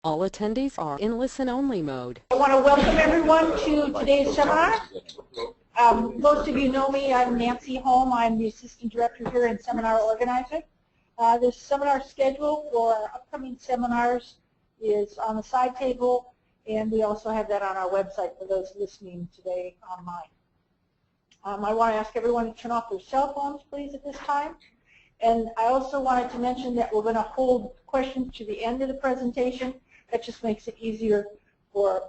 All attendees are in listen-only mode. I want to welcome everyone to today's seminar. Most of you know me. I'm Nancy Holm. I'm the Assistant Director here and Seminar Organizer. This seminar schedule for our upcoming seminars is on the side table, and we also have that on our website for those listening today online. I want to ask everyone to turn off their cell phones, please, at this time. And I also wanted to mention that we're going to hold questions to the end of the presentation. That just makes it easier for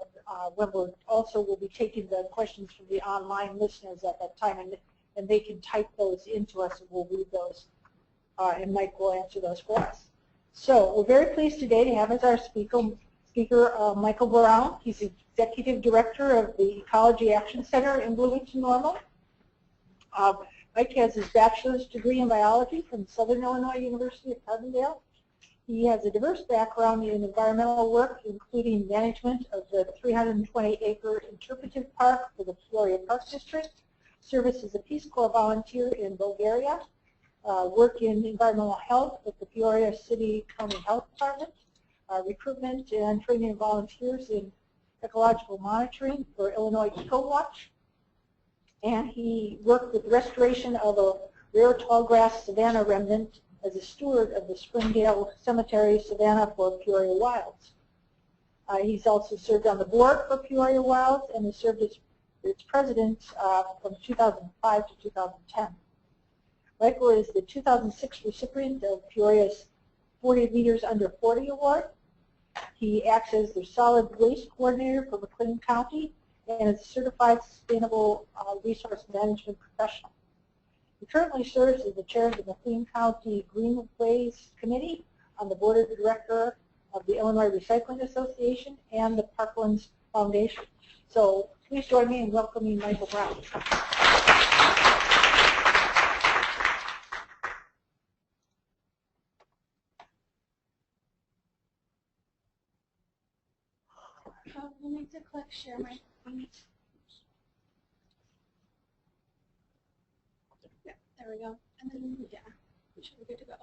when we'll be taking the questions from the online listeners at that time, and they can type those into us, and we'll read those, and Mike will answer those for us. So we're very pleased today to have as our speaker Michael Brown. He's Executive Director of the Ecology Action Center in Bloomington-Normal. Mike has his bachelor's degree in biology from Southern Illinois University at Carbondale. He has a diverse background in environmental work, including management of the 320-acre interpretive park for the Peoria Park District, service as a Peace Corps volunteer in Bulgaria, work in environmental health with the Peoria City County Health Department, recruitment and training of volunteers in ecological monitoring for Illinois EcoWatch, and he worked with restoration of a rare tallgrass savanna remnant as a steward of the Springdale Cemetery Savanna for Peoria Wilds. He's also served on the board for Peoria Wilds and has served as its president from 2005 to 2010. Michael is the 2006 recipient of Peoria's 40 Leaders Under 40 Award. He acts as the solid waste coordinator for McLean County and is a certified sustainable resource management professional. He currently serves as the chair of the McLean County Greenways Committee on the board of director of the Illinois Recycling Association and the Parklands Foundation. So please join me in welcoming Michael Brown. Let me click share my screen. Yeah, there we go. And then, yeah, we should be good to go.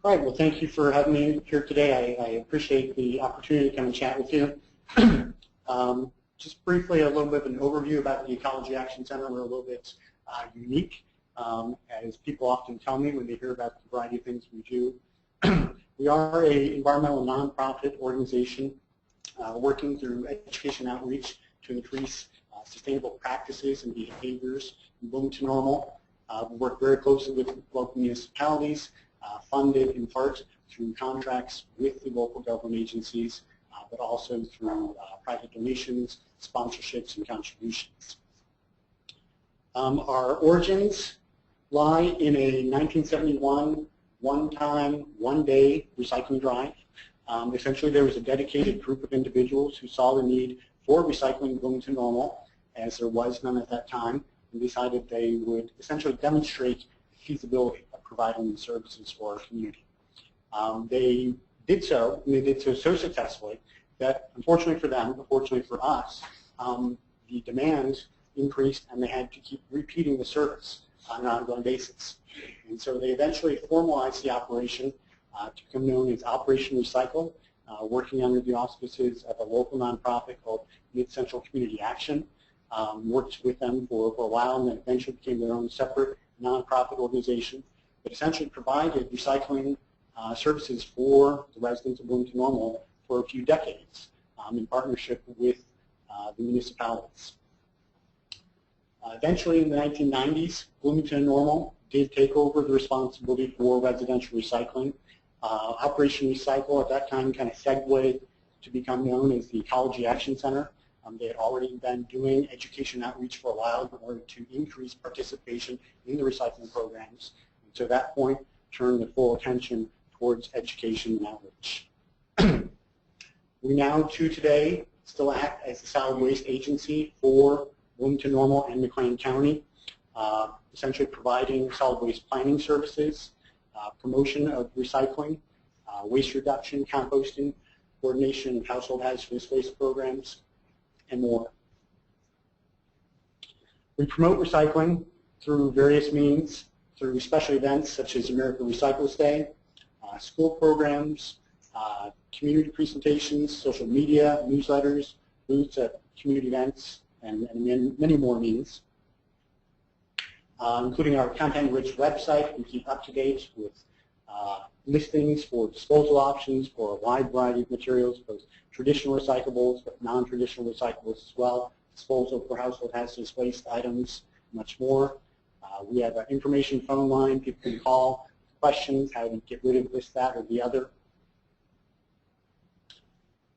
All right, well, thank you for having me here today. I appreciate the opportunity to come and chat with you. Just briefly, a little bit of an overview about the Ecology Action Center. We're a little bit unique, as people often tell me when they hear about the variety of things we do. We are an environmental nonprofit organization working through education outreach to increase sustainable practices and behaviors in Bloomington-Normal. We work very closely with local municipalities, funded in part through contracts with the local government agencies, but also through private donations, sponsorships, and contributions. Our origins lie in a 1971 one-time, one-day recycling drive. Essentially, there was a dedicated group of individuals who saw the need for recycling in Bloomington-Normal, as there was none at that time, and decided they would essentially demonstrate the feasibility of providing these services for our community. They did so, and they did so successfully that, unfortunately for them, but fortunately for us, the demand increased and they had to keep repeating the service on an ongoing basis. And so they eventually formalized the operation to become known as Operation Recycle, working under the auspices of a local nonprofit called Mid-Central Community Action. Worked with them for a while and then eventually became their own separate nonprofit organization that essentially provided recycling services for the residents of Bloomington-Normal for a few decades in partnership with the municipalities. Eventually, in the 1990s, Bloomington-Normal did take over the responsibility for residential recycling. Operation Recycle at that time kind of segued to become known as the Ecology Action Center. They had already been doing education outreach for a while in order to increase participation in the recycling programs. And so at that point, turned their full attention towards education and outreach. We now, to today, still act as the solid waste agency for Bloomington-Normal and McLean County, essentially providing solid waste planning services, promotion of recycling, waste reduction, composting, coordination of household hazardous waste programs, and more. We promote recycling through various means, through special events such as America Recycles Day, school programs, community presentations, social media, newsletters, booths at community events, and many more means. Including our content-rich website. We keep up to date with listings for disposal options for a wide variety of materials, both traditional recyclables but non-traditional recyclables as well, disposal for household hazardous waste items, much more. We have an information phone line. People can call questions, how to get rid of this, that, or the other.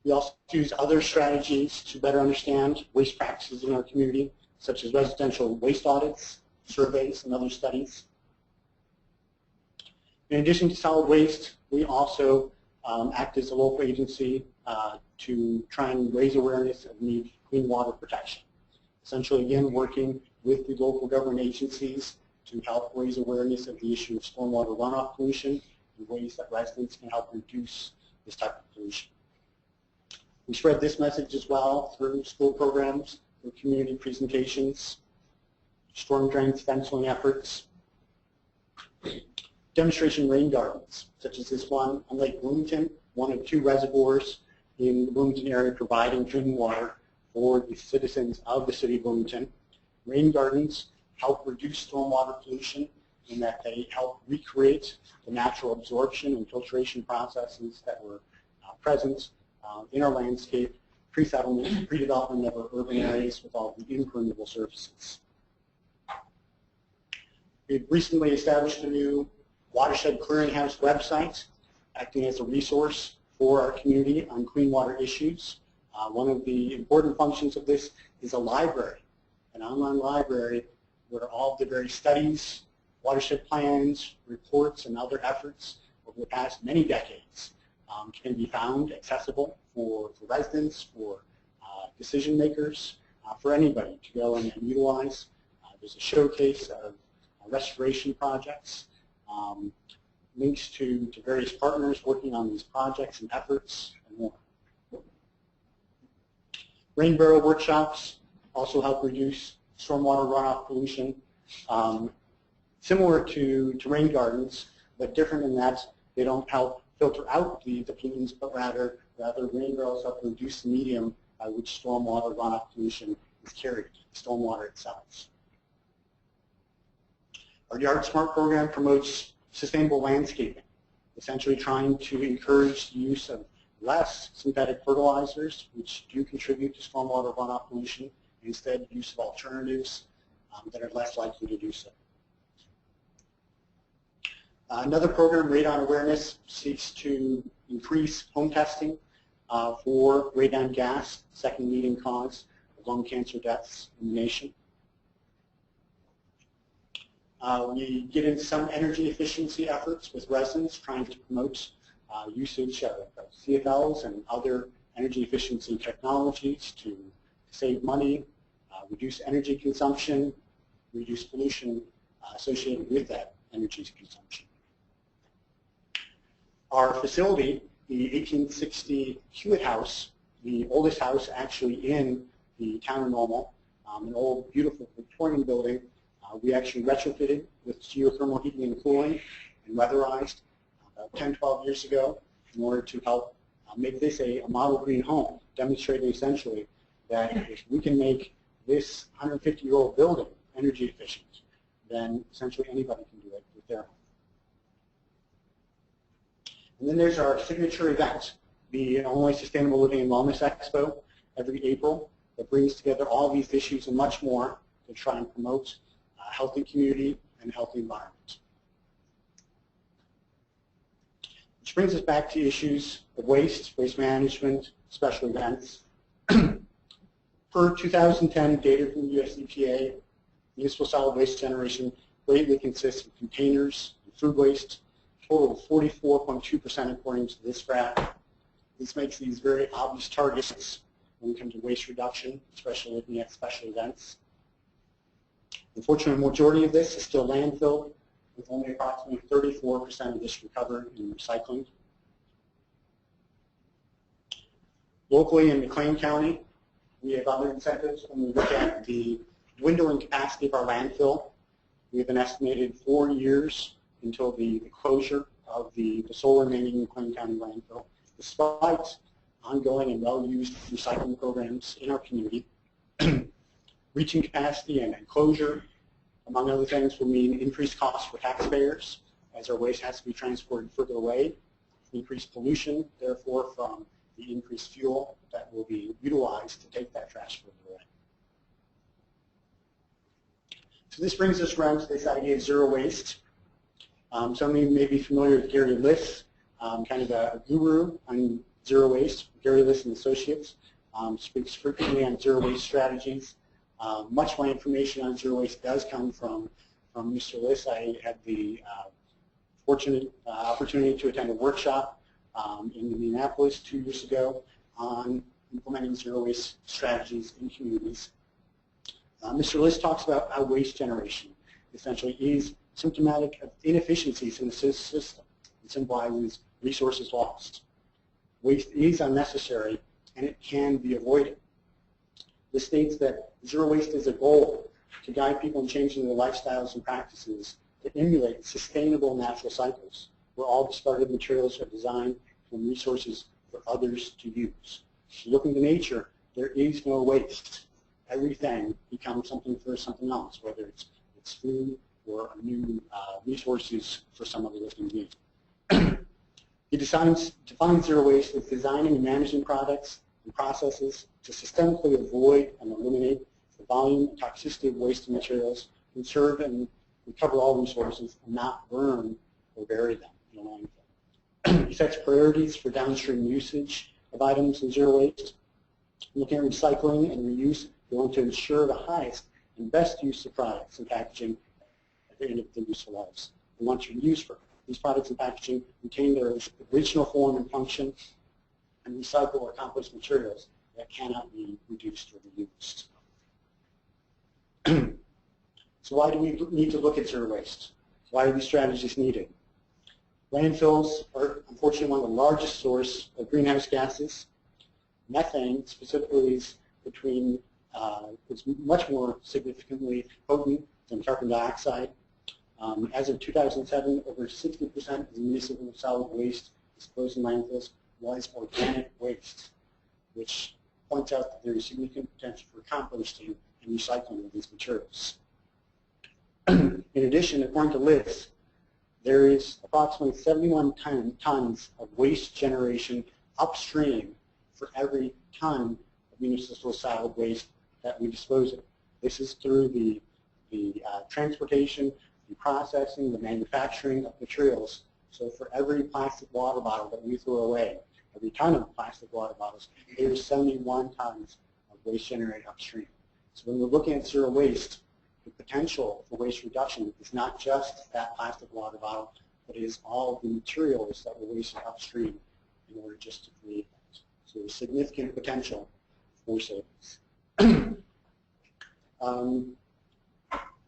We also use other strategies to better understand waste practices in our community, such as residential waste audits, surveys, and other studies. In addition to solid waste, we also act as a local agency to try and raise awareness of the need for clean water protection. Essentially, again, working with the local government agencies to help raise awareness of the issue of stormwater runoff pollution and ways that residents can help reduce this type of pollution. We spread this message as well through school programs, through community presentations, storm drain stenciling efforts, demonstration rain gardens, such as this one on Lake Bloomington, one of 2 reservoirs in the Bloomington area providing drinking water for the citizens of the city of Bloomington. Rain gardens help reduce stormwater pollution in that they help recreate the natural absorption and filtration processes that were present in our landscape, pre-settlement, pre-development of our urban areas with all the impermeable surfaces. We've recently established a new watershed clearinghouse website acting as a resource for our community on clean water issues. One of the important functions of this is a library, an online library where all of the various studies, watershed plans, reports, and other efforts over the past many decades can be found accessible for residents, for decision makers, for anybody to go and utilize. There's a showcase of restoration projects, links to various partners working on these projects and efforts, and more. Rain barrel workshops also help reduce stormwater runoff pollution. Similar to rain gardens, but different in that they don't help filter out the pollutants, but rather rain barrels help reduce the medium by which stormwater runoff pollution is carried, the stormwater itself. Our Yard Smart program promotes sustainable landscaping, essentially trying to encourage the use of less synthetic fertilizers, which do contribute to stormwater runoff pollution, and instead use of alternatives that are less likely to do so. Another program, Radon Awareness, seeks to increase home testing for radon gas, second leading cause of lung cancer deaths in the nation. We get into some energy efficiency efforts with residents trying to promote usage of CFLs and other energy efficiency technologies to save money, reduce energy consumption, reduce pollution associated with that energy consumption. Our facility, the 1860 Hewitt House, the oldest house actually in the town of Normal, an old, beautiful Victorian building, we actually retrofitted with geothermal heating and cooling and weatherized about 10, 12 years ago in order to help make this a model green home, demonstrating essentially that if we can make this 150-year-old building energy efficient, then essentially anybody can do it with their home. And then there's our signature event, the Illinois Sustainable Living and Wellness Expo, every April, that brings together all these issues and much more to try and promote a healthy community and a healthy environment. Which brings us back to issues of waste, waste management, special events. Per 2010 data from the US EPA, municipal solid waste generation greatly consists of containers and food waste, total of 44.2% according to this graph. This makes these very obvious targets when it comes to waste reduction, especially looking at special events. Unfortunately, the majority of this is still landfill, with only approximately 34% of this recovered in recycling. Locally in McLean County, we have other incentives when we look at the dwindling capacity of our landfill. We have an estimated 4 years until the closure of the sole remaining McLean County landfill, despite ongoing and well-used recycling programs in our community. Reaching capacity and closure, among other things, will mean increased costs for taxpayers as our waste has to be transported further away, increased pollution, therefore, from the increased fuel that will be utilized to take that trash further away. So this brings us around to this idea of zero waste. Some of you may be familiar with Gary Liss, kind of a guru on zero waste. Gary Liss and Associates speaks frequently on zero waste strategies. Much of my information on zero waste does come from Mr. Liss. I had the fortunate opportunity to attend a workshop in Indianapolis 2 years ago on implementing zero waste strategies in communities. Mr. Liss talks about how waste generation essentially is symptomatic of inefficiencies in the system. It symbolizes resources lost. Waste is unnecessary and it can be avoided. This states that zero waste is a goal to guide people in changing their lifestyles and practices to emulate sustainable natural cycles where all discarded materials are designed from resources for others to use. Looking to nature, there is no waste. Everything becomes something for something else, whether it's food or new resources for some other living being. He defines zero waste as designing and managing products and processes to systemically avoid and eliminate the volume and toxicity of waste materials, conserve and recover all resources, and not burn or bury them in a landfill. He sets priorities for downstream usage of items in zero waste. Looking at recycling and reuse, we want to ensure the highest and best use of products and packaging at the end of their useful lives. We want to reuse for these products and packaging retain their original form and function and recycle or compost materials that cannot be reduced or reused. So why do we need to look at zero waste? Why are these strategies needed? Landfills are unfortunately one of the largest sources of greenhouse gases. Methane specifically is much more significantly potent than carbon dioxide. As of 2007, over 60% of the municipal solid waste disposed in landfills was organic waste, which points out that there is significant potential for composting and recycling of these materials. In addition, according to Liss, there is approximately 71 tons of waste generation upstream for every ton of municipal solid waste that we dispose of. This is through the transportation, the processing, the manufacturing of materials. So for every plastic water bottle that we throw away, every ton of plastic water bottles, there's 71 tons of waste generated upstream. So when we're looking at zero waste, the potential for waste reduction is not just that plastic water bottle, but it is all the materials that were wasted upstream in order just to create that. So there's significant potential for savings.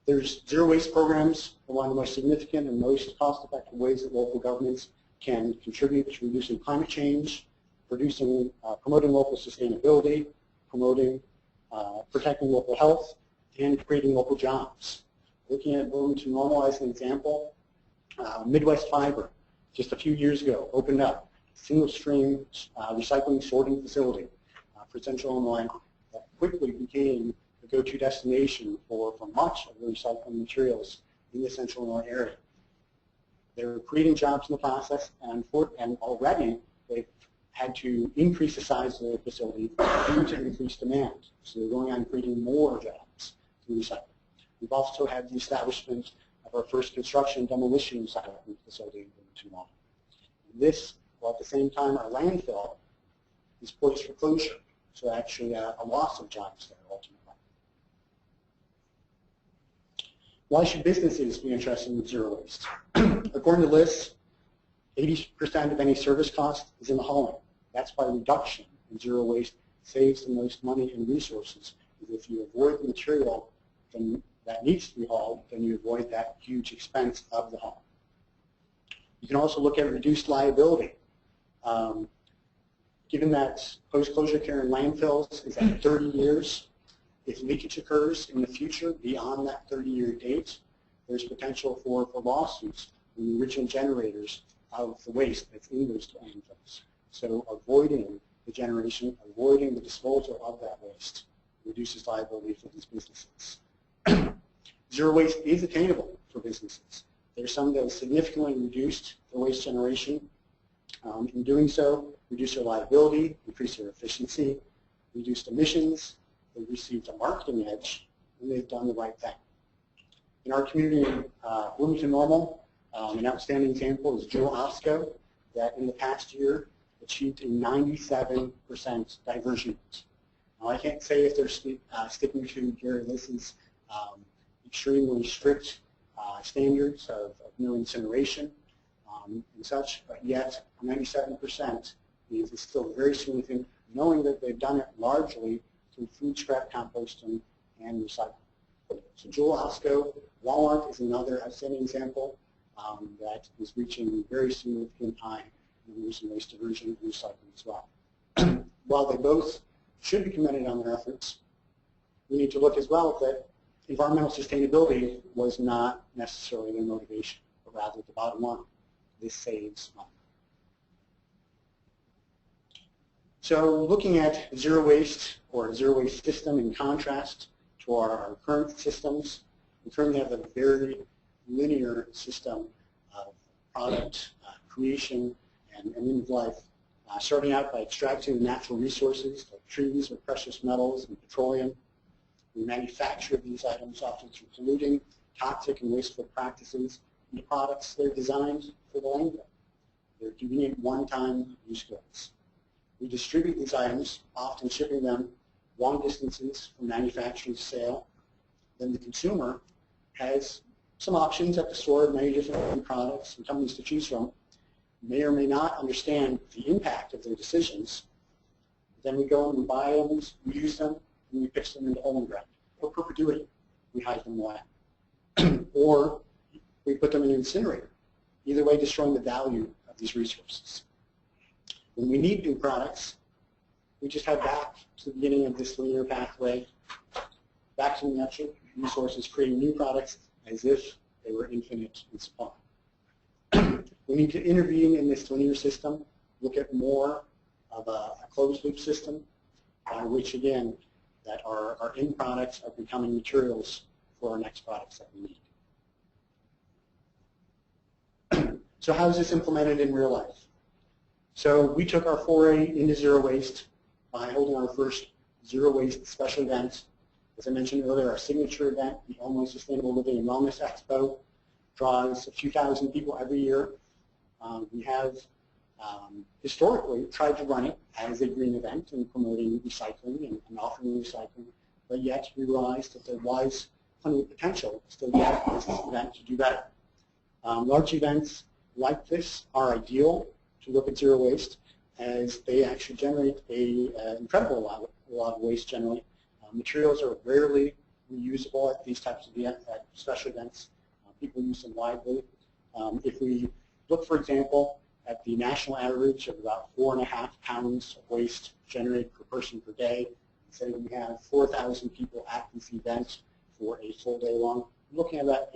There's zero waste programs are one of the most significant and most cost-effective ways that local governments can contribute to reducing climate change, promoting local sustainability, protecting local health, and creating local jobs. Looking at Bloomington-Normal as an example, Midwest Fiber, just a few years ago, opened up a single-stream recycling sorting facility for Central Illinois that quickly became the go-to destination for much of the recycling materials in the Central Illinois area. They're creating jobs in the process, and already they've had to increase the size of their facility due to increased demand. So they're going on creating more jobs to recycle. We've also had the establishment of our first construction demolition recycling facility in Bloomington-Normal. This, while at the same time our landfill is poised for closure, so actually a loss of jobs there ultimately. Why should businesses be interested in zero waste? According to Liss, 80% of any service cost is in the hauling. That's why reduction in zero waste saves the most money and resources. Because if you avoid the material that needs to be hauled, then you avoid that huge expense of the haul. You can also look at reduced liability. Given that post-closure care in landfills is at 30 years, if leakage occurs in the future beyond that 30-year date, there's potential for lawsuits from the original generators of the waste that's in those landfills. So avoiding the generation, avoiding the disposal of that waste reduces liability for these businesses. Zero waste is attainable for businesses. There's some that have significantly reduced their waste generation. In doing so, reduce their liability, increase their efficiency, reduced emissions, they've received a marketing edge, and they've done the right thing. In our community in Bloomington-Normal, an outstanding example is Joe Osco, that in the past year achieved a 97% diversion rate. Now, I can't say if they're sticking to Gary Liss's extremely strict standards of no incineration and such, but yet 97% is still very significant, knowing that they've done it largely through food scrap composting and recycling. So Joel Osco, Walmart is another outstanding example that is reaching very significant high numbers in waste diversion and recycling as well. While they both should be commended on their efforts, we need to look as well that environmental sustainability was not necessarily their motivation, but rather the bottom line. This saves money. So looking at zero waste or a zero waste system in contrast to our current systems, we currently have a very linear system of product creation and end of life, starting out by extracting natural resources like trees or precious metals and petroleum. We manufacture these items often through polluting, toxic, and wasteful practices. The products, they're designed for the landfill. They're convenient one-time use goods. We distribute these items, often shipping them long distances from manufacturing to sale. Then the consumer has some options at the store of many different products and companies to choose from. May or may not understand the impact of their decisions. Then we go and we buy them, we use them, and we pitch them into hole in the ground. For perpetuity, we hide them away. Or we put them in an incinerator, either way destroying the value of these resources. When we need new products, we just head back to the beginning of this linear pathway, back to natural resources, creating new products as if they were infinite in supply. We need to intervene in this linear system, look at more of a closed loop system, by which, again, that our end products are becoming materials for our next products that we need. So how is this implemented in real life? So we took our foray into zero waste by holding our first zero waste special event. As I mentioned earlier, our signature event, the Illinois Sustainable Living and Wellness Expo, draws a few thousand people every year. We have historically tried to run it as a green event and promoting recycling and offering recycling, but yet we realized that there was plenty of potential still yet as this event to do better. Large events like this are ideal to look at zero waste, as they actually generate an incredible lot of waste generally. Materials are rarely reusable at these types of at special events. People use them widely. If we look, for example, at the national average of about 4.5 pounds of waste generated per person per day, say we have 4,000 people at this event for a full day long, we're looking at about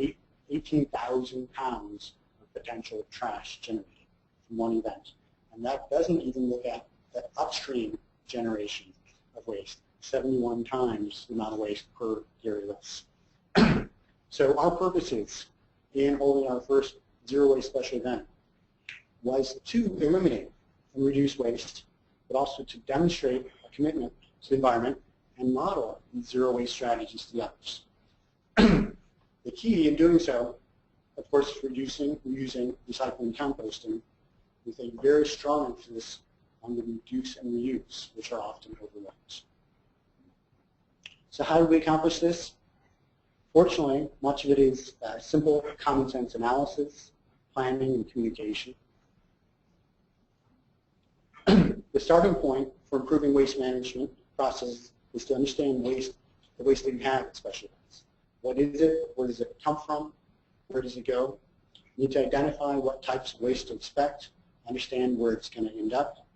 18,000 pounds of potential trash generated from one event. And that doesn't even look at the upstream generation of waste, 71 times the amount of waste per Gary Liss. So our purposes in holding our first zero waste special event was to eliminate and reduce waste, but also to demonstrate a commitment to the environment and model these zero waste strategies to the others. The key in doing so, of course, is reducing, reusing, recycling, and composting, with a very strong emphasis on the reduce and reuse, which are often overlooked. So how do we accomplish this? Fortunately, much of it is simple, common sense analysis, planning, and communication. The starting point for improving waste management process is to understand the waste that you have at special events. What is it? Where does it come from? Where does it go? You need to identify what types of waste to expect, understand where it's going to end up.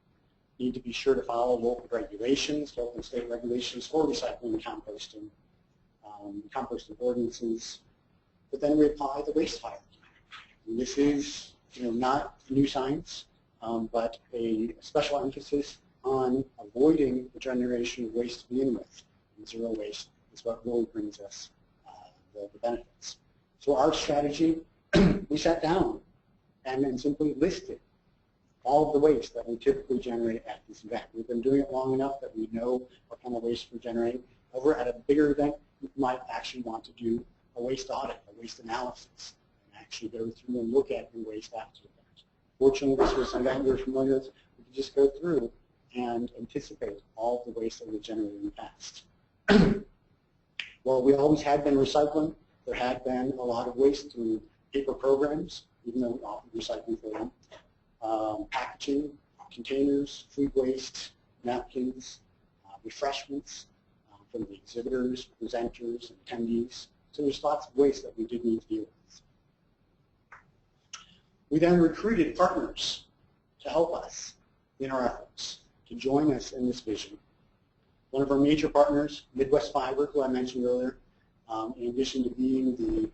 You need to be sure to follow local regulations, local and state regulations for recycling and composting ordinances. but then we apply the waste file. And this is not new science, but a special emphasis on avoiding the generation of waste to begin with. And zero waste is what really brings us the benefits. So our strategy, we sat down and then simply listed all of the waste that we typically generate at this event. We've been doing it long enough that we know what kind of waste we're generating. However, at a bigger event, we might actually want to do a waste audit, a waste analysis, and actually go through and look at your waste after the event. Fortunately, this was an event you're familiar with. We could just go through and anticipate all of the waste that we generated in the past. Well, we always had been recycling. There had been a lot of waste through paper programs, even though we offered recycling for them. Packaging, containers, food waste, napkins, refreshments from the exhibitors, presenters, and attendees. So there's lots of waste that we did need to deal with. We then recruited partners to help us in our efforts, to join us in this vision. One of our major partners, Midwest Fiber, who I mentioned earlier, in addition to being the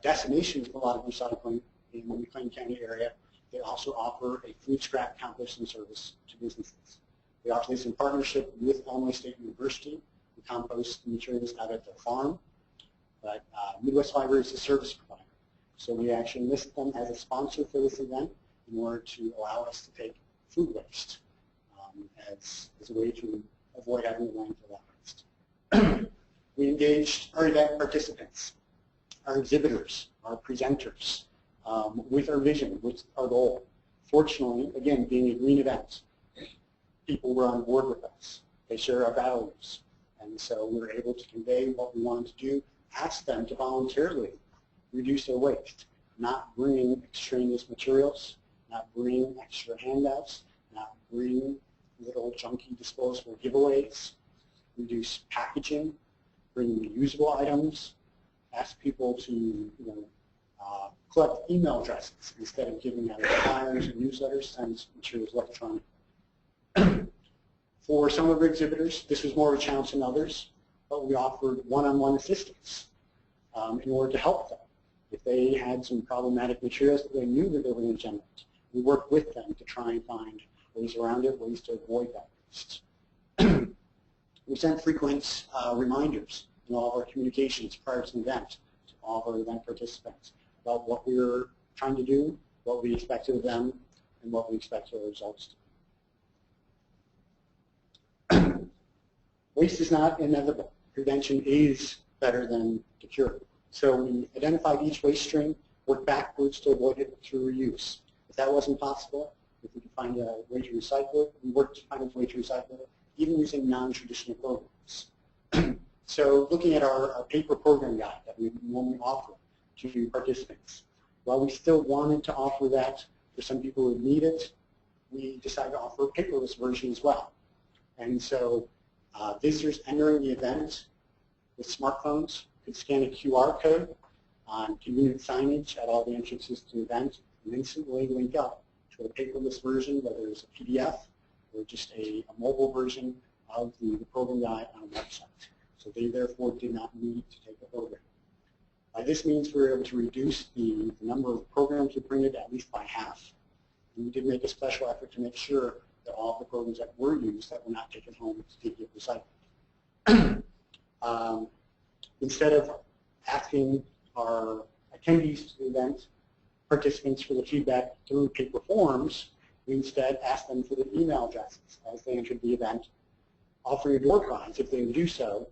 destination for a lot of recycling in the McLean County area, they also offer a food scrap composting service to businesses. They offer this in partnership with Illinois State University, who compost materials out at their farm. But Midwest Fiber is a service provider. So we actually list them as a sponsor for this event in order to allow us to take food waste as a way to avoid having the landfill waste. We engaged our event participants, our exhibitors, our presenters, with our vision, with our goal. Fortunately, again, being a green event, people were on board with us. They share our values. And so we were able to convey what we wanted to do, ask them to voluntarily reduce their waste, not bring extraneous materials, not bring extra handouts, not bring little junky disposable giveaways, reduce packaging, bring reusable items, ask people to collect email addresses instead of giving out flyers and newsletters, send materials electronically. For some of our exhibitors, this was more of a challenge than others, but we offered one-on-one assistance in order to help them. If they had some problematic materials that they knew that they were going to generate, we worked with them to try and find ways around it, ways to avoid that waste. We sent frequent reminders in all of our communications prior to the event to all of our event participants about what we were trying to do, what we expected of them, and what we expected our results to be. Waste is not inevitable. Prevention is better than the cure. So we identified each waste stream, worked backwards to avoid it through reuse. If that wasn't possible, if we could find a way to recycle it, we worked to find a way to recycle it, even using non-traditional programs. So looking at our paper program guide that we normally offer to participants, while we still wanted to offer that for some people who need it, we decided to offer a paperless version as well. And so visitors entering the event with smartphones could scan a QR code on convenient signage at all the entrances to the event and instantly link up to a paperless version, whether it's a PDF or just a mobile version of the program guide on a website. So they therefore did not need to take a program. This means we were able to reduce the number of programs we printed at least by half. And we did make a special effort to make sure that all of the programs that were used that were not taken home to get recycled. Instead of asking our attendees to the event, participants for the feedback through paper forms, we instead asked them for the email addresses as they entered the event, offering a door prize if they would do so,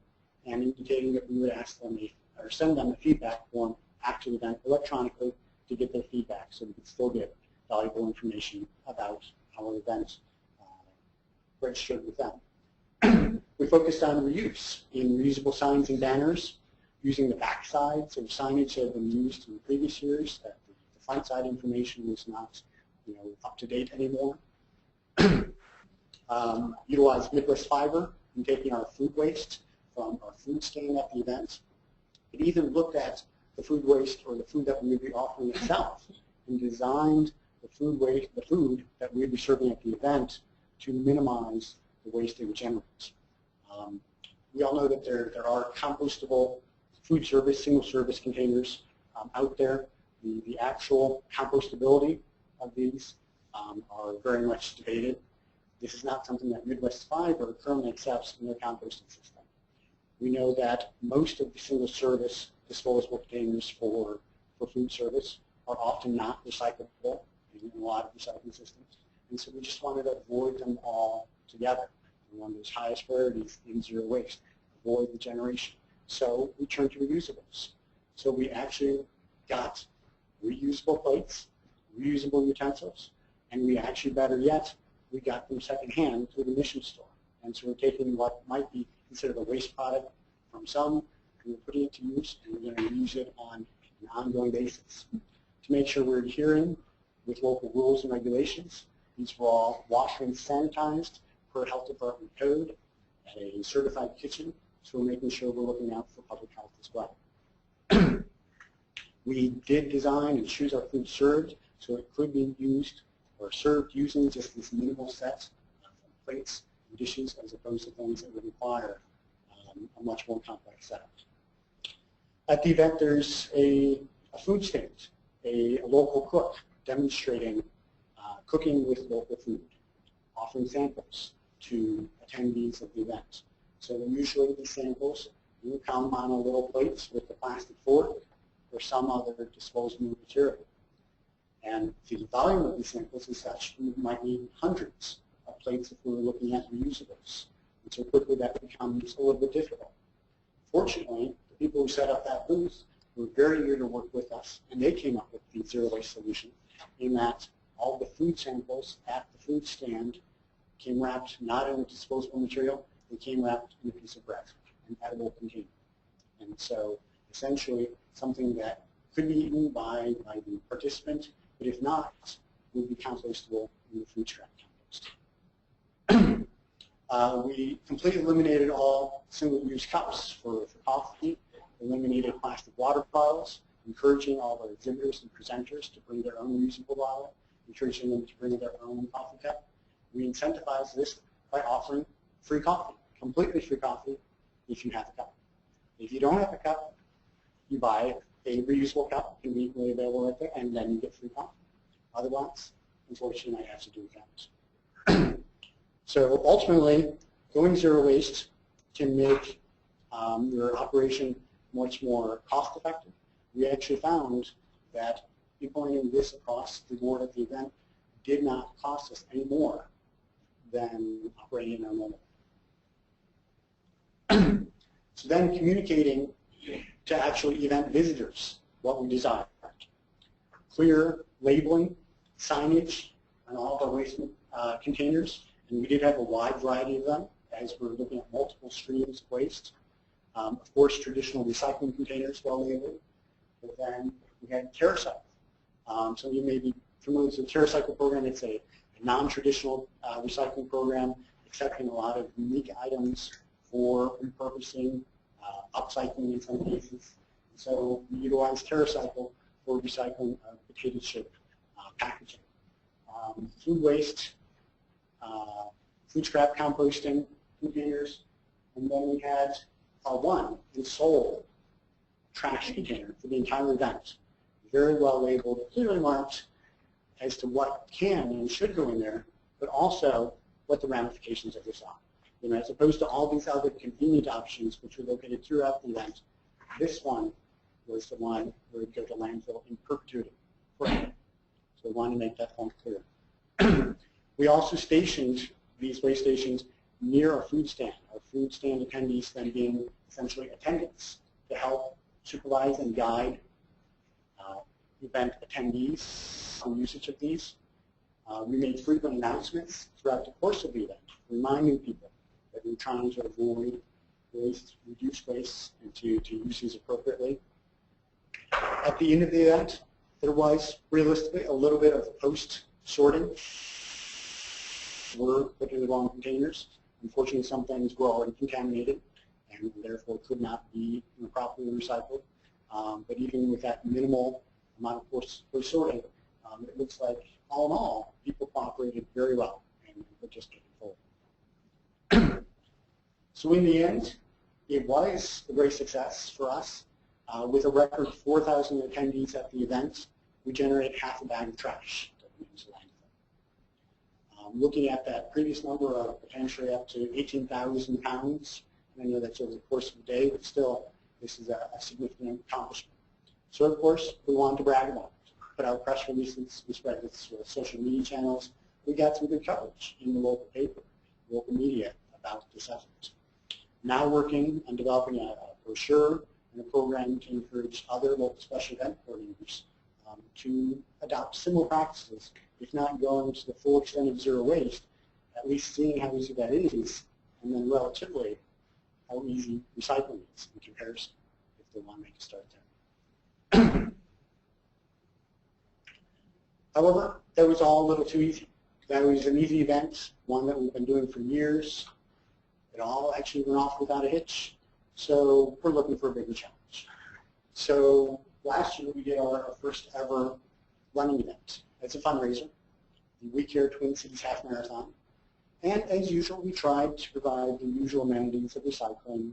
and indicating that we would ask them or send them a feedback form after the event electronically to get their feedback so we could still get valuable information about our event registered with them. We focused on reuse in reusable signs and banners, using the back sides of signage that had been used in previous years, that the front side information was not up to date anymore. Utilized Midwest Fiber in taking our food waste from our food stand at the event. It even looked at the food waste or the food that we would be offering itself and designed the food that we would be serving at the event to minimize the waste it would generate. We all know that there are compostable food service, single service containers out there. The actual compostability of these are very much debated. This is not something that Midwest Fiber currently accepts in their composting system. We know that most of the single-service disposable containers for food service are often not recyclable in a lot of recycling systems. And so we just wanted to avoid them all together. One of those highest priorities in zero waste, avoid the generation. So we turned to reusables. So we actually got reusable plates, reusable utensils, and we actually, better yet, we got them secondhand through the mission store. And so we're taking what might be considered a waste product from some, and we're putting it to use, and we're going to use it on an ongoing basis. To make sure we're adhering with local rules and regulations, these were all washed and sanitized per health department code at a certified kitchen, so we're making sure we're looking out for public health as well. We did design and choose our food served, so it could be used or served using just this minimal set of plates and dishes as opposed to things that would require a much more complex setup. At the event, there's a food stand, a local cook demonstrating cooking with local food, offering samples to attendees of the event. So usually these samples, you come on a little plates with a plastic fork or some other disposable material. And the volume of these samples is such, we might need hundreds of plates if we were looking at reusables. And so quickly that becomes a little bit difficult. Fortunately, the people who set up that booth were very eager to work with us, and they came up with the zero waste solution in that all the food samples at the food stand came wrapped not in a disposable material, they came wrapped in a piece of bread, an edible container. And so essentially something that could be eaten by the participant, but if not, would be compostable in the food scrap compost. We completely eliminated all single-use cups for coffee, eliminated plastic water bottles, encouraging all our exhibitors and presenters to bring their own reusable bottle, encouraging them to bring their own coffee cup. We incentivize this by offering free coffee, completely free coffee, if you have a cup. If you don't have a cup, you buy a reusable cup, conveniently available right there, and then you get free coffee. Otherwise, unfortunately, I have to do that. So ultimately, going zero waste can make your operation much more cost effective. We actually found that implementing this across the board at the event did not cost us any more than operating our normal. So then communicating to actually event visitors what we desired. Clear labeling, signage on all of our waste containers, and we did have a wide variety of them as we're looking at multiple streams of waste. Of course, traditional recycling containers, well labeled, but then we had TerraCycle. So you may be familiar with the TerraCycle program. It's a non-traditional recycling program, accepting a lot of unique items for repurposing, upcycling in some cases. So we utilize TerraCycle for recycling potato chip packaging. Food waste, food scrap composting containers, and then we had one and sole trash container for the entire event. Very well labeled, clearly marked as to what can and should go in there, but also what the ramifications of this are. You know, as opposed to all these other convenient options which were located throughout the event, this one was the one where it would go to landfill in perpetuity. Forever. So we wanted to make that point clear. We also stationed these waste stations near our food stand. Our food stand attendees then being essentially attendants to help supervise and guide event attendees on usage of these. We made frequent announcements throughout the course of the event, reminding people that we're trying to avoid waste, reduce waste, and to use these appropriately. At the end of the event, there was realistically a little bit of post-sorting. Were put in the wrong containers. Unfortunately, some things were already contaminated and therefore could not be properly recycled. But even with that minimal amount of post-sorting, it looks like, all in all, people cooperated very well and were just getting forward. So in the end, it was a great success for us. With a record 4,000 attendees at the event, we generate half a bag of trash that we use landfill. Looking at that previous number of potentially up to 18,000 pounds, and I know that's over the course of the day, but still, this is a significant accomplishment. So, of course, we wanted to brag about it. Put out press releases, we spread this with social media channels. We got some good coverage in the local paper, local media about this effort. Now working on developing a brochure and a program to encourage other local special event coordinators to adopt similar practices, if not going to the full extent of zero waste, at least seeing how easy that is, and then relatively how easy recycling is in comparison, if they want to make a start there. However, that was all a little too easy. That was an easy event, one that we've been doing for years. It all actually went off without a hitch. So we're looking for a bigger challenge. So last year we did our first ever running event. It's a fundraiser, the We Care Twin Cities Half Marathon. And as usual, we tried to provide the usual amenities of recycling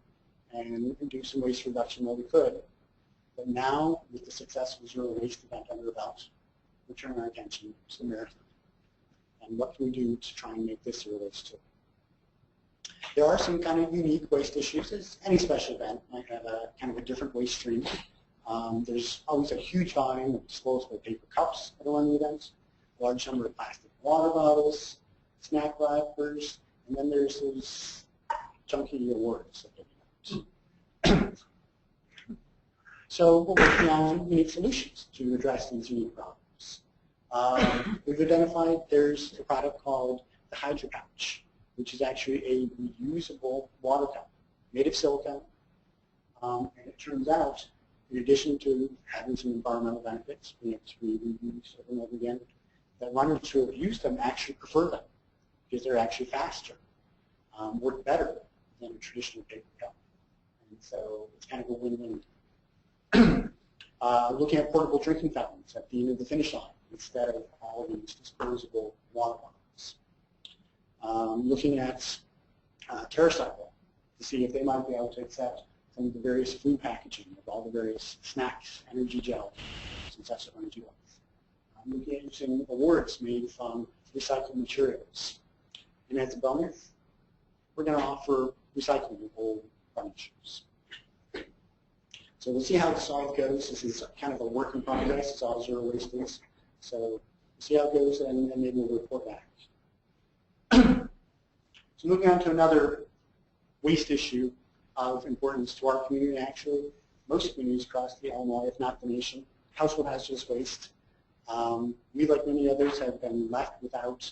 and do some waste reduction where we could. But now, with the successful zero waste event under our belt, we turn our attention to the marathon. And what can we do to try and make this zero waste too? There are some kind of unique waste issues, as any special event might have a kind of a different waste stream. There's always a huge volume of disposable paper cups at a running event, a large number of plastic water bottles, snack wrappers, and then there's those junky awards that they give out. So we're working on unique solutions to address these unique problems. We've identified there's a product called the Hydro Pouch, which is actually a reusable water cup made of silicone. And it turns out, in addition to having some environmental benefits, being able to be reused over and over again, that runners who have used them actually prefer them because they're actually faster, work better than a traditional paper cup. And so it's kind of a win-win. Looking at portable drinking fountains at the end of the finish line instead of all these disposable water bottles. Looking at TerraCycle to see if they might be able to accept some of the various food packaging of all the various snacks, energy gel, since that's what energy was. Looking at using awards made from recycled materials. And as a bonus, we're going to offer recycling of old running shoes. So we'll see how this all goes. This is kind of a work in progress. It's all zero waste is. So we'll see how it goes, and maybe we'll report back. So moving on to another waste issue of importance to our community, actually, most communities across the Illinois, if not the nation, household hazardous waste. We, like many others, have been left without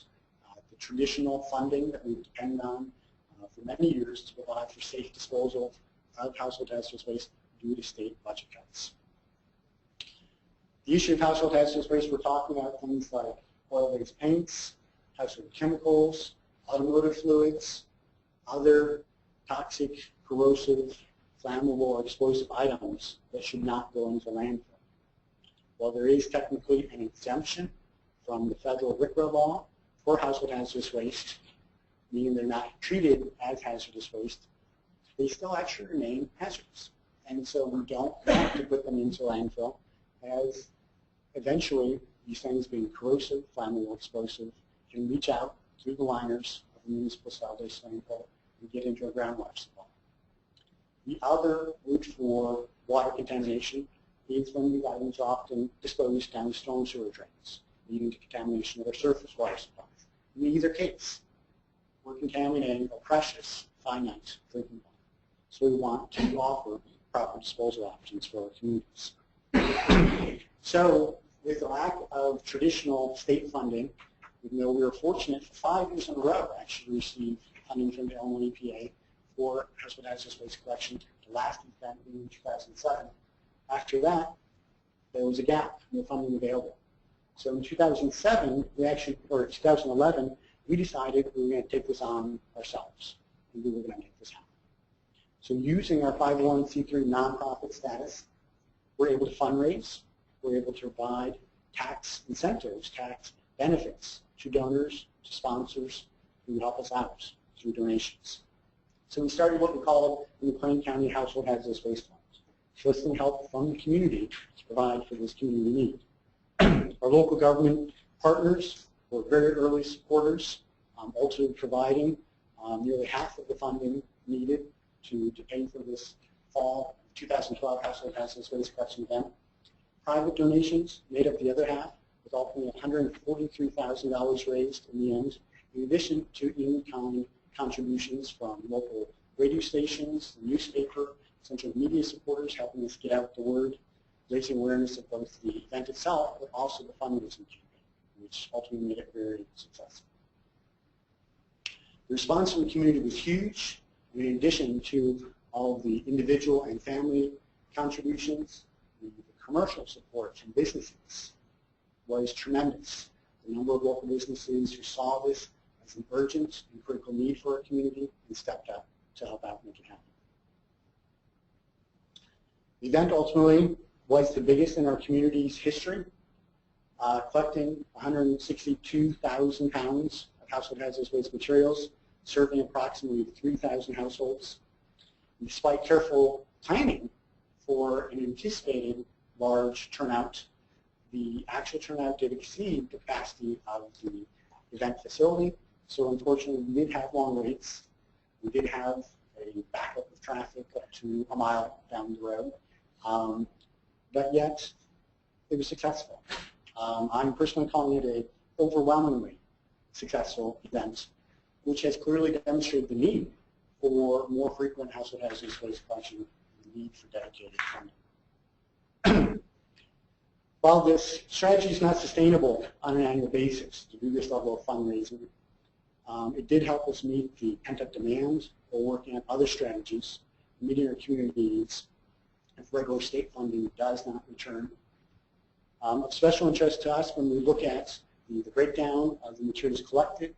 the traditional funding that we've depended on for many years to provide for safe disposal of household hazardous waste due to state budget cuts. The issue of household hazardous waste, we're talking about things like oil-based paints, household chemicals, automotive fluids, other toxic, corrosive, flammable, or explosive items that should not go into landfill. While there is technically an exemption from the federal RCRA law for household hazardous waste, meaning they're not treated as hazardous waste, they still actually remain hazardous. And so we don't have to put them into landfill, as eventually these things being corrosive, flammable, explosive can reach out through the liners of a municipal solid-waste landfill and get into a groundwater supply. The other route for water contamination is when these items are often disposed down storm sewer drains, leading to contamination of our surface water supplies. In either case, we're contaminating a precious, finite drinking water. So we want to offer proper disposal options for our communities. So with the lack of traditional state funding, even though we were fortunate for 5 years in a row actually receive funding from the Illinois EPA for household hazardous waste collection, the last event being in 2007. After that, there was a gap in the funding available. So in 2007, or 2011, we decided we were going to take this on ourselves, and we were going to make this happen. So using our 501c3 nonprofit status, we're able to fundraise, we're able to provide tax incentives, tax benefits to donors, to sponsors who help us out through donations. So we started what we call the McLean County Household Hazardous Waste Fund. soliciting help from the community to provide for this community need. Our local government partners were very early supporters, ultimately providing nearly half of the funding needed to pay for this fall 2012 Household Hazardous Waste Collection event. Private donations made up the other half, with ultimately $143,000 raised in the end, in addition to in-kind contributions from local radio stations, the newspaper, central media supporters helping us get out the word, raising awareness of both the event itself, but also the fundraising campaign, which ultimately made it very successful. The response from the community was huge. In addition to all of the individual and family contributions, the commercial support from businesses was tremendous. The number of local businesses who saw this as an urgent and critical need for our community and stepped up to help out and make it happen. The event ultimately was the biggest in our community's history, collecting 162,000 pounds of household hazardous waste materials, serving approximately 3,000 households. And despite careful planning for an anticipated large turnout, the actual turnout did exceed the capacity of the event facility. So unfortunately, we did have long waits. We did have a backup of traffic up to a mile down the road. But yet, it was successful. I'm personally calling it an overwhelmingly successful event, which has clearly demonstrated the need for more frequent household hazardous waste collection and the need for dedicated funding. While this strategy is not sustainable on an annual basis to do this level of fundraising, it did help us meet the pent-up demand for working on other strategies, meeting our community needs, if regular state funding does not return. Of special interest to us when we look at the breakdown of the materials collected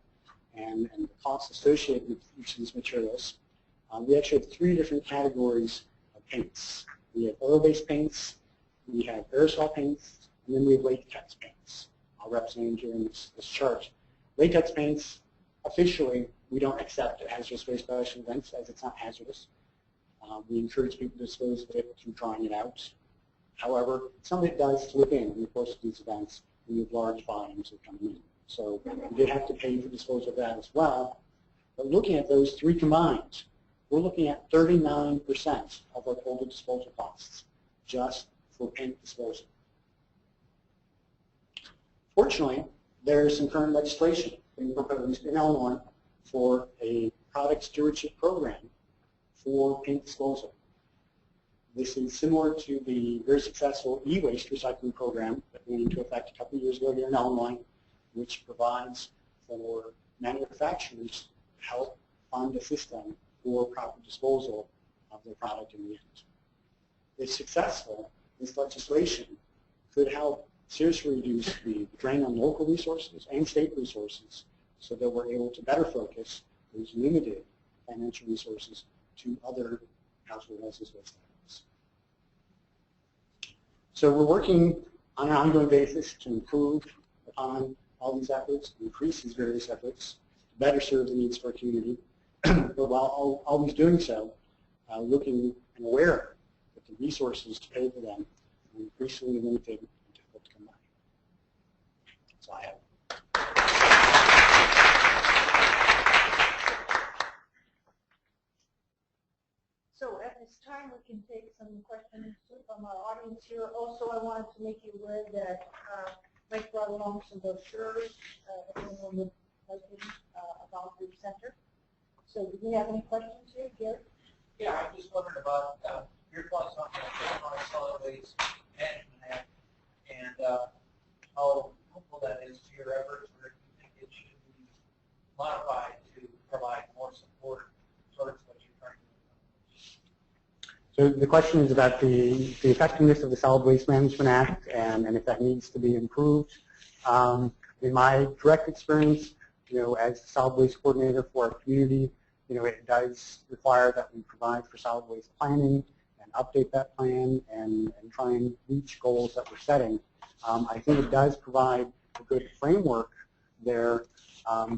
and the costs associated with each of these materials, we actually have three different categories of paints. We have oil-based paints, we have aerosol paints, and then we have latex paints. I'll represent here in this chart. Latex paints, officially, we don't accept at hazardous waste collection events as it's not hazardous. We encourage people to dispose of it through drying it out. However, some of it does slip in the course of these events when you have large volumes that come in. So we did have to pay for disposal of that as well. But looking at those three combined, we're looking at 39% of our total disposal costs just for paint disposal. Fortunately, there's some current legislation being proposed in Illinois for a product stewardship program for paint disposal. This is similar to the very successful e-waste recycling program that went into effect a couple of years ago here in Illinois, which provides for manufacturers to help fund a system for proper disposal of their product in the end. If successful, this legislation could help seriously reduce the drain on local resources and state resources so that we're able to better focus those limited financial resources to other household hazardous waste items. So we're working on an ongoing basis to improve upon all these efforts, increase these various efforts, to better serve the needs of our community, but while always doing so, looking and aware that the resources to pay for them are increasingly limited and difficult to come by. That's all I have. So at this time, we can take some questions from our audience here. Also, I wanted to make you aware that Mike brought along some brochures that everyone would like about the center. So do we have any questions here, Gary? Yeah, I just wondered about your thoughts on solid waste management act and how helpful that is to your efforts, or if you think it should be modified to provide more support towards what you're trying to do. So the question is about the effectiveness of the Solid Waste Management Act and if that needs to be improved. In my direct experience, as the solid waste coordinator for our community, it does require that we provide for solid waste planning and update that plan and try and reach goals that we're setting. I think it does provide a good framework there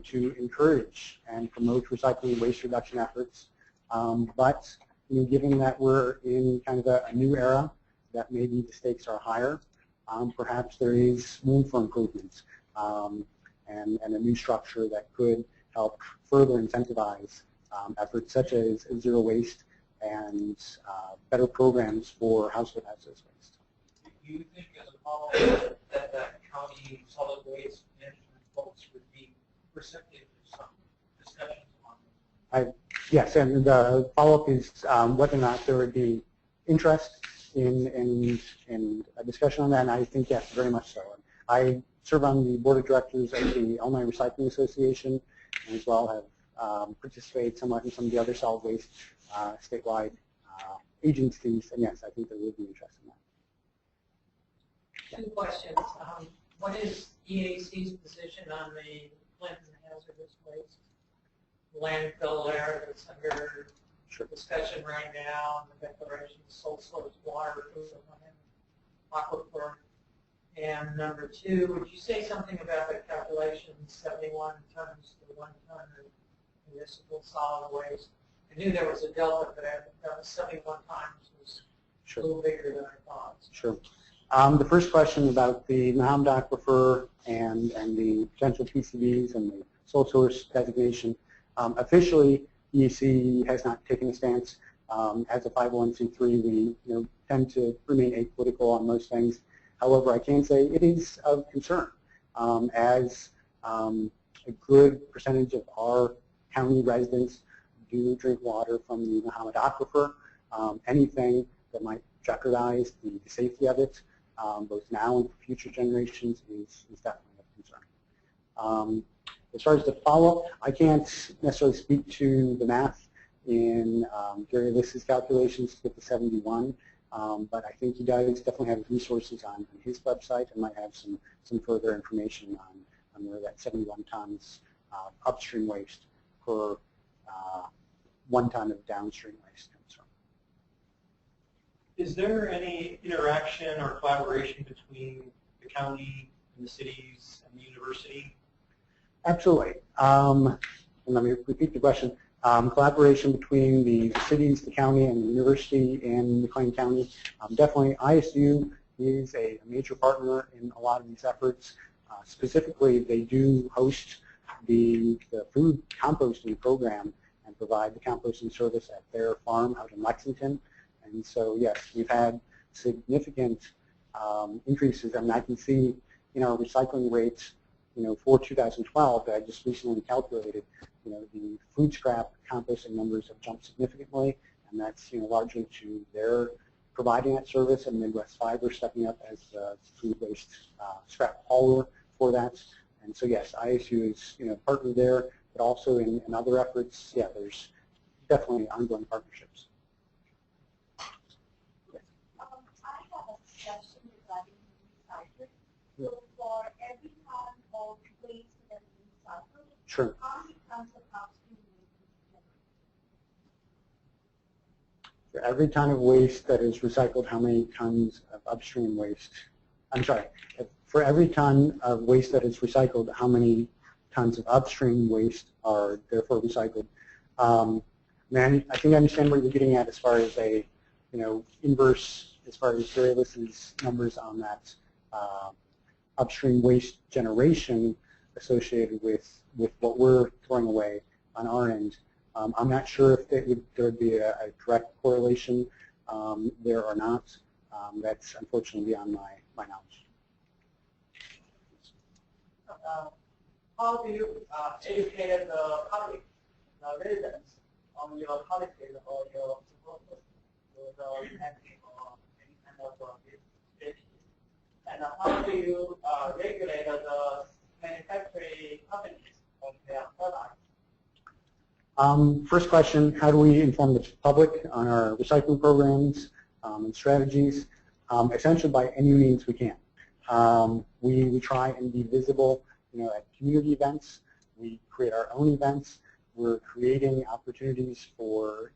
to encourage and promote recycling and waste reduction efforts. But given that we're in kind of a new era, that maybe the stakes are higher, perhaps there is room for improvements and a new structure that could help further incentivize efforts such as zero waste and better programs for household hazardous waste. Do you think as a follow-up that the county solid waste management folks would be receptive to some discussions on this? Yes, and the follow-up is whether or not there would be interest in a discussion on that, and I think yes, very much so. I serve on the board of directors of the Illinois Recycling Association, and as well have participated somewhat in some of the other solid waste statewide agencies, and yes, I think there would be interest in that. Two questions. What is EAC's position on the Bloomington hazardous waste landfill there that's under discussion right now, and the declaration of sole source water aquifer? And number two, would you say something about the calculation 71 tons to 1 ton of municipal solid waste? I knew there was a delta, but that was 71 times was a little bigger than I thought. Sure. The first question about the Mohammed aquifer and the potential PCBs and the sole source designation. Officially, EAC has not taken a stance. As a 501c3, we tend to remain apolitical on most things. However, I can say it is of concern as a good percentage of our county residents do drink water from the Mohammed aquifer. Anything that might jeopardize the safety of it, both now and for future generations, is definitely of concern. As far as the follow-up, I can't necessarily speak to the math in Gary Liss's calculations to get to 71, but I think he does definitely have resources on his website and might have some further information on where that 71 tons upstream waste per 1 ton of downstream waste comes from. Is there any interaction or collaboration between the county and the cities and the university? Absolutely. And let me repeat the question. Collaboration between the cities, the county, and the university in McLean County. Definitely ISU is a major partner in a lot of these efforts. Specifically, they do host the food composting program and provide the composting service at their farm out in Lexington. And so, yes, we've had significant increases. I mean, I can see our recycling rates, for 2012 that I just recently calculated. The food scrap composting numbers have jumped significantly, and that's largely to their providing that service, and Midwest Fiber stepping up as the food waste scrap hauler for that. And so, yes, ISU is partner there, but also in other efforts. Yeah, there's definitely ongoing partnerships. I have a question regarding recycling. So for every ton of waste that is recycled, Sure. how many tons of upstream waste is generated? For every ton of waste that is recycled, how many tons of upstream waste? I'm sorry. For every ton of waste that is recycled, how many tons of upstream waste are therefore recycled? I think I understand what you're getting at as far as a inverse, as far as Gary Liss's numbers on that upstream waste generation associated with what we're throwing away on our end. I'm not sure if there would be a direct correlation there or not. That's unfortunately beyond my knowledge. How do you educate the public, the residents, on your policies or your proposals to the enacting or any kind of safety? And how do you regulate the manufacturing companies on their products? First question, how do we inform the public on our recycling programs and strategies? Essentially by any means we can. We try and be visible at community events. We create our own events. We're creating opportunities for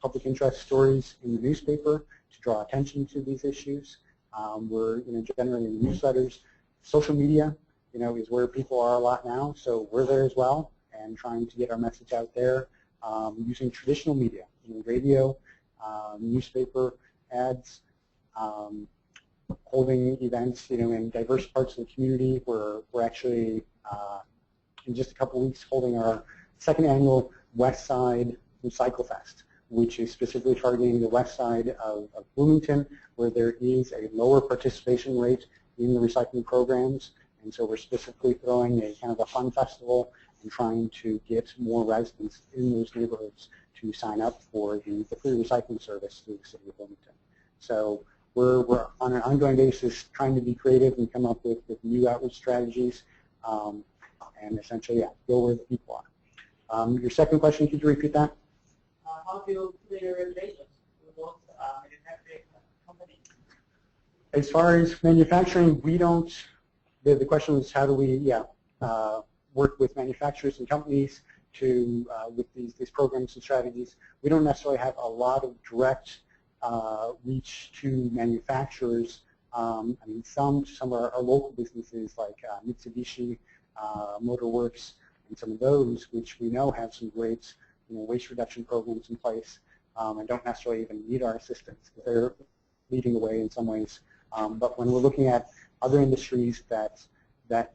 public interest stories in the newspaper to draw attention to these issues. We're generating newsletters. Social media is where people are a lot now, so we're there as well and trying to get our message out there. using traditional media, radio, newspaper ads, holding events, in diverse parts of the community. We're actually, in just a couple of weeks, holding our second annual West Side Recycle Fest, which is specifically targeting the west side of Bloomington, where there is a lower participation rate in the recycling programs. And so we're specifically throwing a kind of a fun festival and trying to get more residents in those neighborhoods to sign up for the free recycling service through the city of Bloomington. So we're on an ongoing basis trying to be creative and come up with new outreach strategies, and essentially, go where the people are. Your second question, could you repeat that? How do you clear regulations with those manufacturing companies? As far as manufacturing, we don't. The question was, how do we work with manufacturers and companies to with these programs and strategies? We don't necessarily have a lot of direct reach to manufacturers. I mean, some are local businesses like Mitsubishi, Motorworks, and some of those, which we know have some great waste reduction programs in place, and don't necessarily even need our assistance because they're leading the way in some ways. But when we're looking at other industries that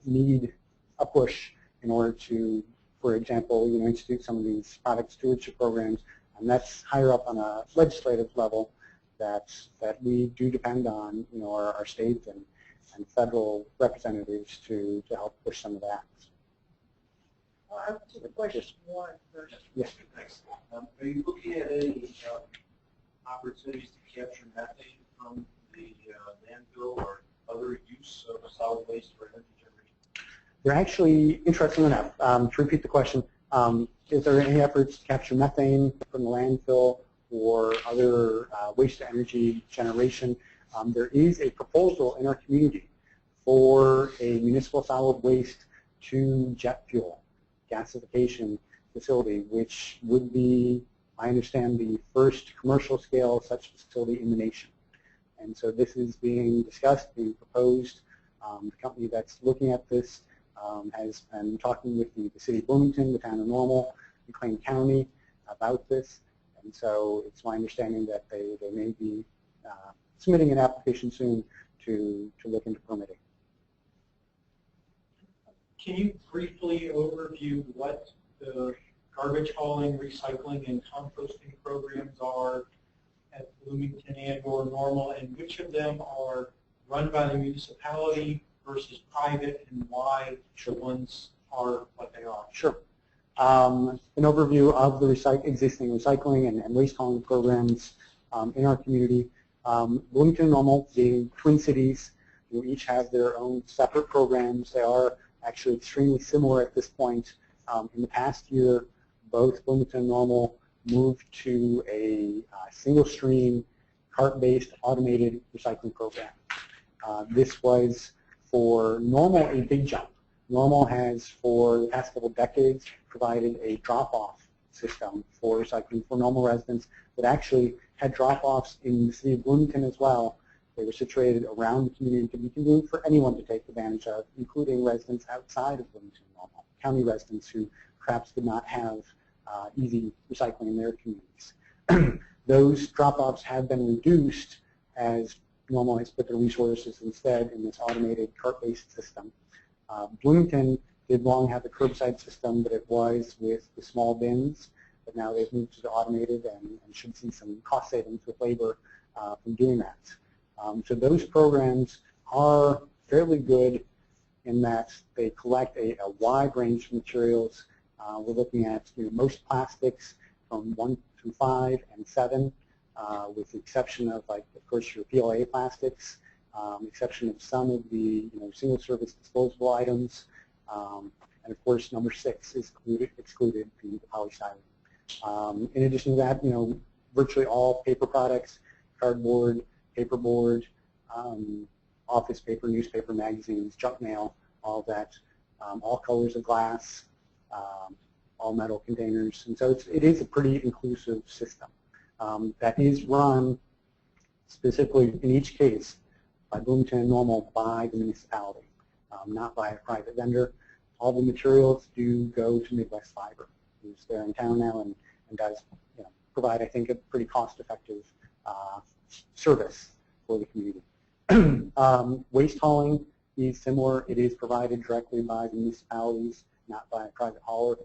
need a push in order to, for example, institute some of these product stewardship programs, and that's higher up on a legislative level, that we do depend on our state and federal representatives to help push some of that. I have just a question more first. Yes. Thanks. Are you looking at any opportunities to capture methane from the landfill or other use of solid waste for energy generation? They're actually, interesting enough, to repeat the question, is there any efforts to capture methane from the landfill or other waste to energy generation? There is a proposal in our community for a municipal solid waste to jet fuel gasification facility, which would be, I understand, the first commercial scale such facility in the nation. And so this is being discussed, being proposed. The company that's looking at this has been talking with the city of Bloomington, the town of Normal, McLean County about this. And so it's my understanding that they may be submitting an application soon to look into permitting. Can you briefly overview what the garbage hauling, recycling, and composting programs are at Bloomington and/or Normal, and which of them are run by the municipality versus private, and why the ones are what they are? Sure. An overview of the existing recycling and waste hauling programs in our community. Bloomington-Normal, being twin cities, each have their own separate programs. They are actually extremely similar at this point. In the past year, both Bloomington-Normal moved to a single stream, cart-based automated recycling program. This was for Normal a big jump. Normal has, for the past couple decades, provided a drop-off system for recycling for Normal residents that actually had drop-offs in the city of Bloomington as well. They were situated around the community to be convenient for anyone to take advantage of, including residents outside of Bloomington-Normal, county residents who perhaps did not have easy recycling in their communities. Those drop-offs have been reduced as Normal has put their resources instead in this automated cart-based system. Bloomington did long have a curbside system, but it was with the small bins, but now they've moved to the automated and should see some cost savings with labor from doing that. So those programs are fairly good in that they collect a wide range of materials. We're looking at most plastics from 1 through 5 and 7, with the exception of, like, of course, your PLA plastics, exception of some of the single-service disposable items, and of course, number 6 is excluded the polystyrene. In addition to that, virtually all paper products, cardboard, paperboard, office paper, newspaper, magazines, junk mail, all of that, all colors of glass, all metal containers, and so it is a pretty inclusive system that is run specifically in each case by Bloomington-Normal by the municipality, not by a private vendor. All the materials do go to Midwest Fiber, who's there in town now and does provide, I think, a pretty cost-effective service for the community. Waste hauling is similar. It is provided directly by the municipalities, not by a private hauler.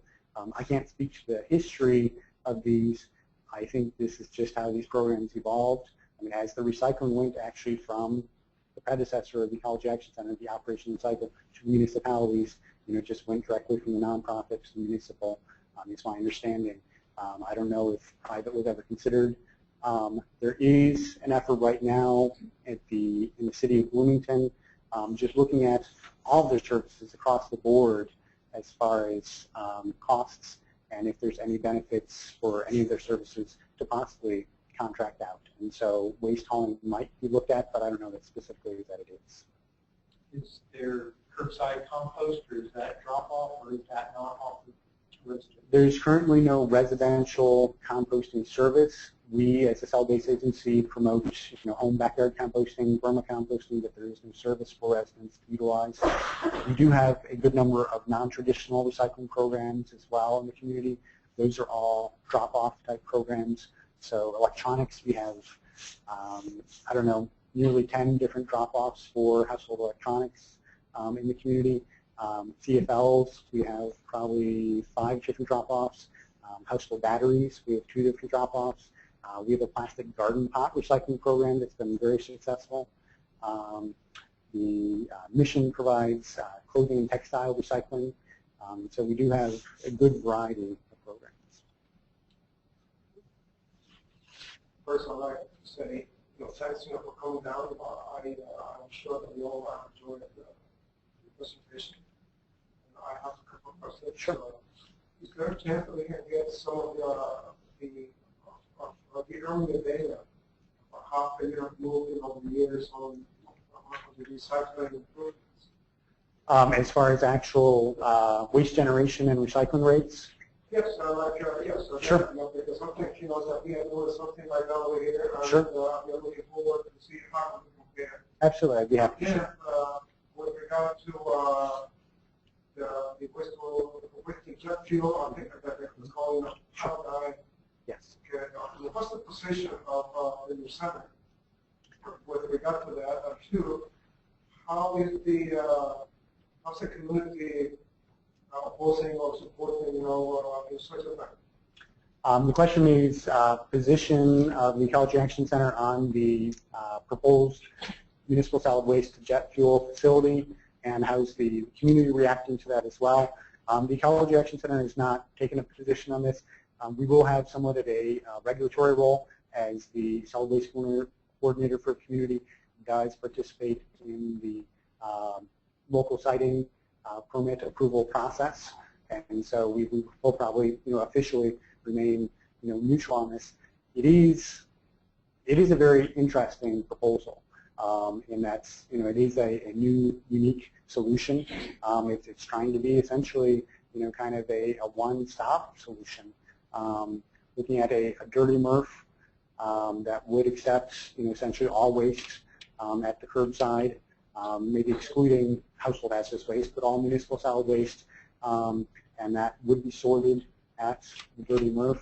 I can't speak to the history of these. I think this is just how these programs evolved. I mean, as the recycling went actually from the predecessor of the Ecology Action Center, the operation cycle, to municipalities, just went directly from the nonprofit to the municipal. Is my understanding. I don't know if private was ever considered. There is an effort right now in the city of Bloomington, just looking at all of their services across the board as far as costs and if there's any benefits for any of their services to possibly contract out. And so waste hauling might be looked at, but I don't know that specifically that it is. Is there curbside compost, or is that drop-off, or is that not offered to residents? There's currently no residential composting service. We, as a solid-based agency, promote home backyard composting, vermicomposting, but there is no service for residents to utilize. We do have a good number of non-traditional recycling programs as well in the community. Those are all drop-off type programs. So electronics, we have, I don't know, nearly 10 different drop-offs for household electronics in the community. CFLs, we have probably 5 different drop-offs. Household batteries, we have 2 different drop-offs. We have a plastic garden pot recycling program that's been very successful. The mission provides clothing and textile recycling. So we do have a good variety of programs. First, I'd like to say, thanks for coming down. I'm sure that we all enjoyed the presentation. And I have a couple of questions. Sure. Is there a chance that we can get some of the earlier data of how they have moved over the years on the recycling improvements? As far as actual waste generation and recycling rates? Yes, yes. Sure. Because I'm thinking that we have doing something like that over here. Sure. And we're looking forward to see how we compare. Absolutely, I'd be happy to And share. with regard to the waste jet fuel, I think that they was calling it out. Yes. Okay, what's the position of the center with regard to that? And 2, how is how's the community opposing or supporting such a thing? The question is position of the Ecology Action Center on the proposed municipal solid waste to jet fuel facility, and how's the community reacting to that as well. The Ecology Action Center has not taken a position on this. We will have somewhat of a regulatory role as the solid waste coordinator for the community does participate in the local siting permit approval process, and so we will probably officially remain neutral on this. It is a very interesting proposal in that it is a new unique solution. It's trying to be essentially kind of a one-stop solution. Looking at a dirty MRF that would accept essentially all waste at the curbside, maybe excluding household hazardous waste, but all municipal solid waste, and that would be sorted at the dirty MRF.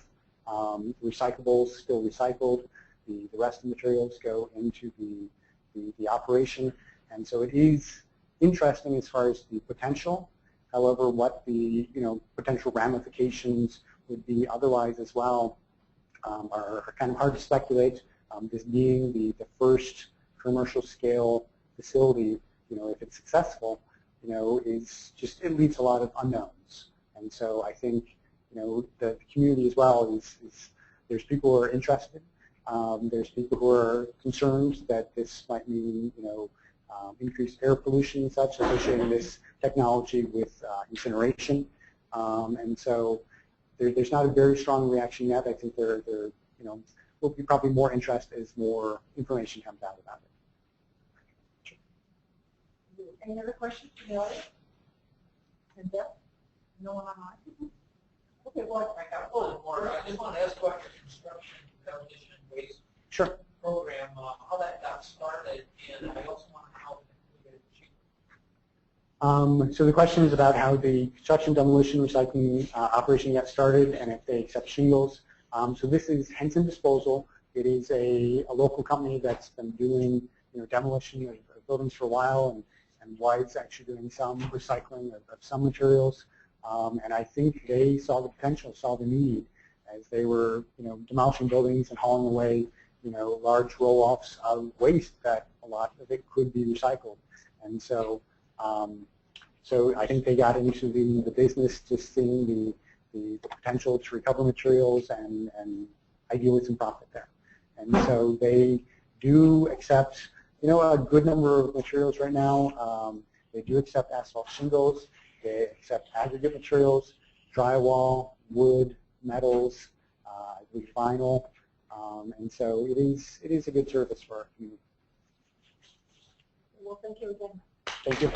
Recyclables still recycled. The rest of the materials go into the operation, and so it is interesting as far as the potential. However, what the potential ramifications would be otherwise as well are kind of hard to speculate. This being the first commercial scale facility, if it's successful, it leaves a lot of unknowns. And so I think the community as well is there's people who are interested. There's people who are concerned that this might mean increased air pollution and such, associating this technology with incineration. And so there's not a very strong reaction yet. I think there will be probably more interest as more information comes out about it. Any other questions from the audience? And Bill? No one online? Okay, well, I got a little more. I just want to ask about your construction demolition waste Sure. program, how that got started, and I also want to know how it achieved. So the question is about how the construction demolition recycling operation got started and if they accept shingles. So this is Henson Disposal. It is a local company that's been doing demolition of buildings for a while, and was actually doing some recycling of some materials. And I think they saw the potential, saw the need, as they were demolishing buildings and hauling away large roll-offs of waste that a lot of it could be recycled. And so so I think they got into the business, just seeing the potential to recover materials and ideally some profit there. And so they do accept a good number of materials right now. They do accept asphalt shingles. They accept aggregate materials, drywall, wood, metals, I believe vinyl. And so it is a good service for our community. Well, thank you again. Thank you.